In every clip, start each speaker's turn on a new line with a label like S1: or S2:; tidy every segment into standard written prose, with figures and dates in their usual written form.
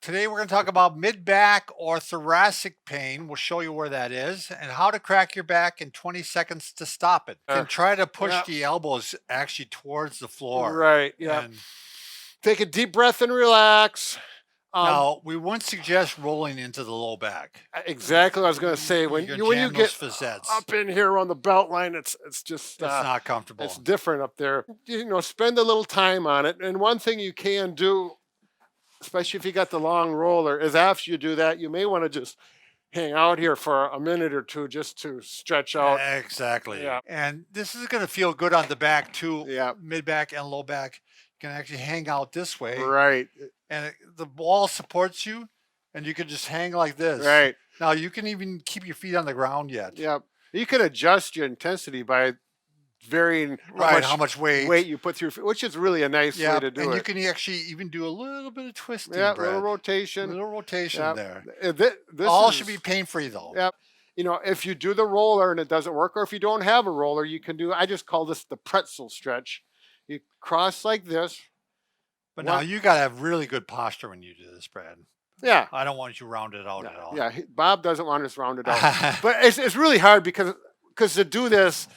S1: Today we're going to talk about mid back or thoracic pain. We'll show you where that is and how to crack your back in 20 seconds to stop it. You can try to push
S2: Yeah.
S1: the elbows actually towards the floor.
S2: Right. Yeah.
S1: And
S2: Take a deep breath and relax.
S1: now we wouldn't suggest rolling into the low back.
S2: Exactly what I was going to say.
S1: You're
S2: When
S1: going
S2: you
S1: to
S2: when you
S1: jam those
S2: get
S1: facets.
S2: up in here on the belt line, it's just
S1: It's not comfortable.
S2: it's different up there. Spend a little time on it. And one thing you can do, especially if you got the long roller, is after you do that, you may want to just hang out here for a minute or two just to stretch out.
S1: Exactly.
S2: Yeah.
S1: And this is going to feel good on the back too.
S2: Yeah.
S1: Mid back and low back. You can actually hang out this way.
S2: Right.
S1: And the wall supports you, and you can just hang like this.
S2: Right.
S1: Now you can even keep your feet on the ground yet.
S2: Yeah. You can adjust your intensity by varying
S1: How much weight
S2: you put through your feet, which is really a nice way to do
S1: and
S2: it.
S1: you can actually even do a little bit of twisting.
S2: Yeah,
S1: Brad.
S2: little rotation.
S1: Little rotation
S2: Yeah.
S1: there.
S2: This
S1: All should be pain-free though.
S2: Yeah. If you do the roller and it doesn't work, or if you don't have a roller, you can do, I just call this the pretzel stretch. You cross like this.
S1: But now you got to have really good posture when you do this, Brad.
S2: Yeah.
S1: I don't want you rounded out at all.
S2: Yeah. Bob doesn't want us rounded out. But it's really hard because to do this,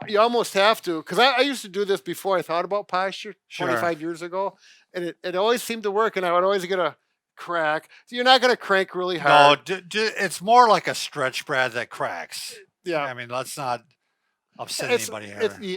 S2: you almost have to. Because I used to do this before I thought about posture 25 years ago. And it always seemed to work. And I would always get a crack. So you're not going to crank really hard.
S1: No, it's more like a stretch, Brad, that cracks.
S2: Yeah.
S1: I mean, let's not upset anybody here.